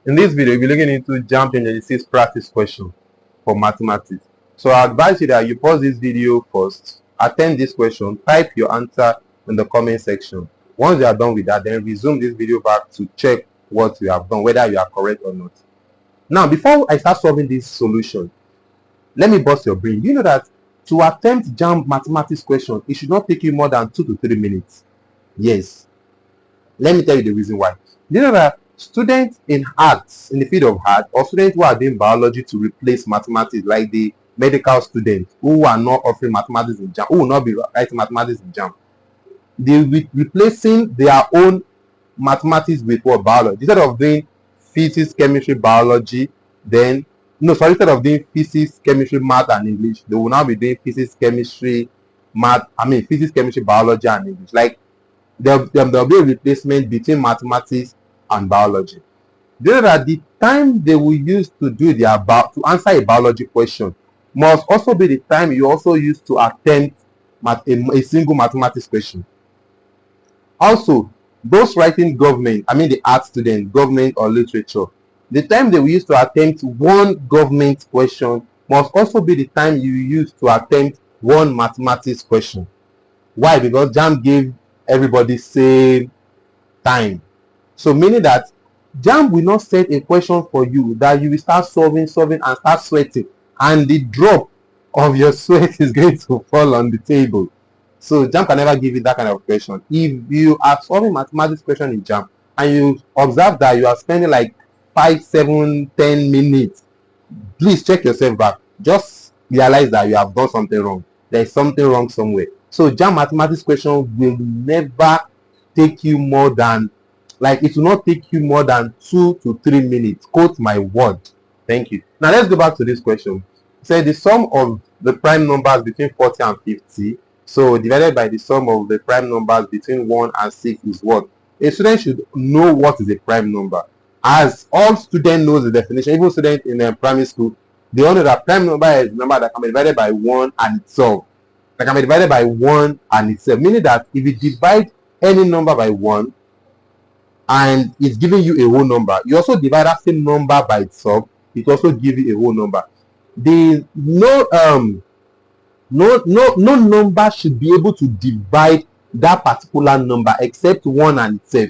In this video, we'll be looking into JAMB 2026 practice question for mathematics. So I advise you that you pause this video first, attempt this question, type your answer in the comment section. Once you are done with that, then resume this video back to check what you have done, whether you are correct or not. Now, before I start solving this solution, let me bust your brain. Do you know that to attempt JAMB mathematics question, it should not take you more than 2 to 3 minutes? Yes. Let me tell you the reason why. Do you know that students in arts, in the field of art, or students who are doing biology to replace mathematics, like the medical students who are not offering mathematics in JAMB, who will not be writing mathematics in JAMB, they will be replacing their own mathematics with what? Biology. Instead of doing physics, chemistry, biology, instead of doing physics, chemistry, math, and English, they will now be doing physics, chemistry, biology, and English. Like, there'll be a replacement between mathematics and biology. Do you know that the time they will use to do to answer a biology question must also be the time you also use to attempt a single mathematics question? Also, those writing the art student, government or literature, the time they will use to attempt one government question must also be the time you use to attempt one mathematics question. Why? Because JAMB gave everybody same time. So meaning that JAMB will not set a question for you that you will start solving and start sweating, and the drop of your sweat is going to fall on the table. So JAMB can never give you that kind of question. If you are solving mathematics question in JAMB and you observe that you are spending like 5, 7, 10 minutes, please check yourself back. Just realize that you have done something wrong. There is something wrong somewhere. So JAMB mathematics question will never take you more than, it will not take you more than 2 to 3 minutes. Quote my word. Thank you. Now let's go back to this question. Say the sum of the prime numbers between 40 and 50. So divided by the sum of the prime numbers between 1 and 6 is what? A student should know what is a prime number. As all students know the definition, even students in primary school, they all know that prime number is a number that can be divided by 1 and itself. That can be divided by 1 and itself. Meaning that if you divide any number by 1 and it's giving you a whole number, you also divide that same number by itself, it also gives you a whole number. No number should be able to divide that particular number except 1 and itself.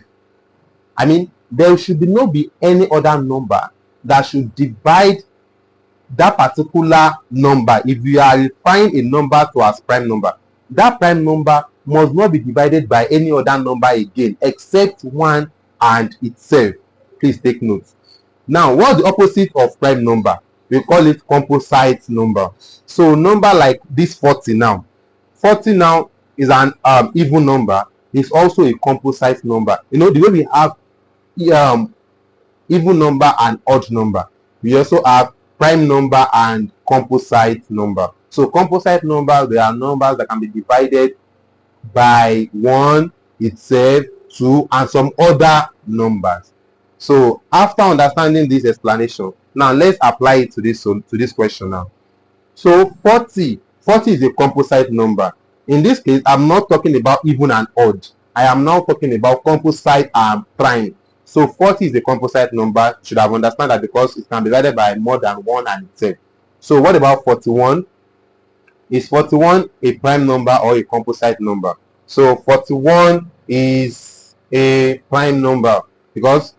There should not be any other number that should divide that particular number. If you are referring a number to as prime number, that prime number must not be divided by any other number again except 1 and itself. Please take note. Now, what's the opposite of prime number? We call it composite number. So number like this 40 now. 40 now is an even number. It's also a composite number. The way we have even number and odd number, we also have prime number and composite number. So composite numbers, they are numbers that can be divided by 1 itself, 2, and some other numbers. So after understanding this explanation, now let's apply it to this question now. So 40 is a composite number. In this case, I'm not talking about even and odd. I am now talking about composite and prime. So 40 is a composite number. Should have understood that because it can be divided by more than 1 and itself. So what about 41? Is 41 a prime number or a composite number? So 41 is a prime number because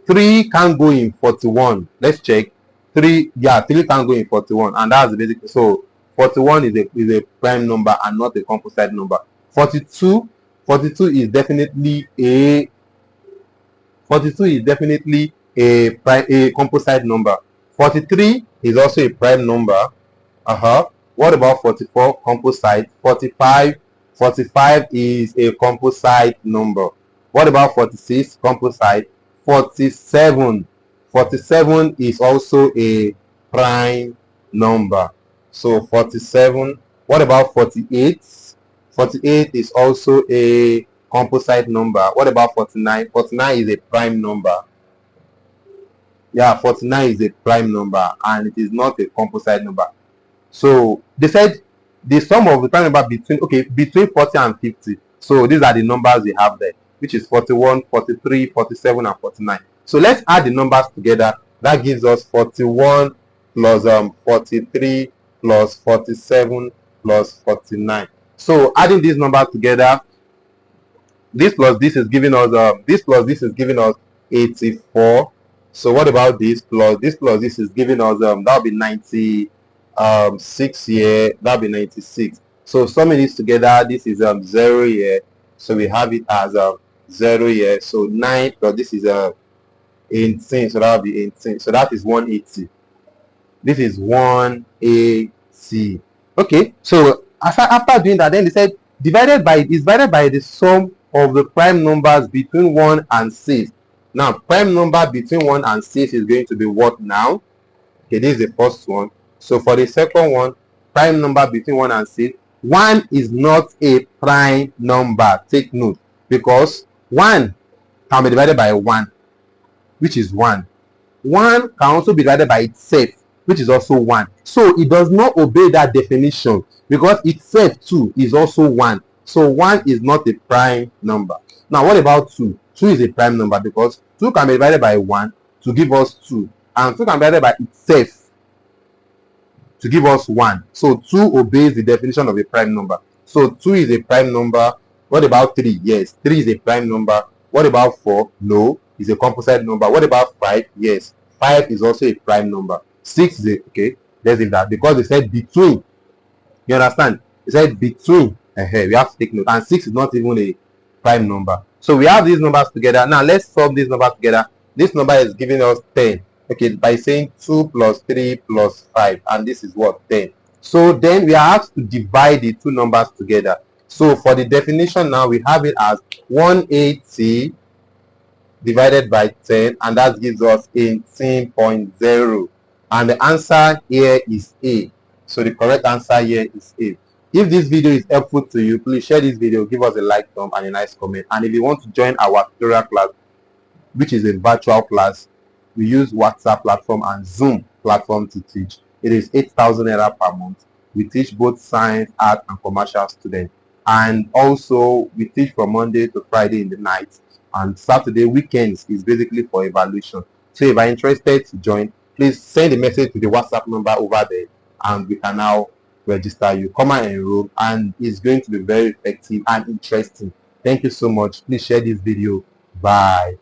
3 can't go in 41. Let's check. 3 can't go in 41, and that's the basic. So 41 is a prime number and not a composite number. 42 is definitely a composite number. 43 is also a prime number. What about 44? Composite. 45 is a composite number. What about 46? Composite. 47 is also a prime number. So 47. What about 48? 48 is also a composite number. What about 49? 49 is a prime number. 49 is a prime number and it is not a composite number. So they said the sum of the prime number between 40 and 50. So these are the numbers we have there, which is 41, 43, 47, and 49. So let's add the numbers together. That gives us 41 plus 43 plus 47 plus 49. So adding these numbers together, this plus this is giving us this plus this is giving us 84. So what about this plus this is giving us that'll be 96 here, that'll be 96. So summing this together, this is 0 here, so we have it as 0 here. So 9 plus this is 18, so that'll be 18, so that is 180. This is 180. Okay, so after doing that, then they said divided by the sum of the prime numbers between 1 and 6. Now prime number between 1 and 6 is going to be what now? Okay, this is the first one. So for the second one, prime number between 1 and 6, 1 is not a prime number. Take note, because 1 can be divided by 1, which is 1. 1 can also be divided by itself, which is also 1. So it does not obey that definition, because itself too is also 1. So 1 is not a prime number. Now what about 2? 2 is a prime number, because 2 can be divided by 1 to give us 2, and 2 can be divided by itself to give us 1. So 2 obeys the definition of a prime number. So 2 is a prime number. What about 3? Yes, 3 is a prime number. What about 4? No, it's a composite number. What about 5? Yes, 5 is also a prime number. 6 is a, okay, let's leave that, because they said between. You understand? They said between. We have to take note. And 6 is not even a prime number. So we have these numbers together. Now let's solve these numbers together. This number is giving us 10. Okay, by saying 2 plus 3 plus 5, and this is what? 10. So then we are asked to divide the two numbers together. So for the definition now, we have it as 180 divided by 10, and that gives us 18.0. And the answer here is A. So the correct answer here is A. If this video is helpful to you, please share this video, give us a like, thumb, and a nice comment. And if you want to join our tutorial class, which is a virtual class, we use WhatsApp platform and Zoom platform to teach. It is 8,000 naira per month. We teach both science, art, and commercial students. And also we teach from Monday to Friday in the night, and Saturday weekends is basically for evaluation. So if you are interested to join, please send a message to the WhatsApp number over there, and we can now register you. Come and enroll, and it's going to be very effective and interesting. Thank you so much. Please share this video. Bye.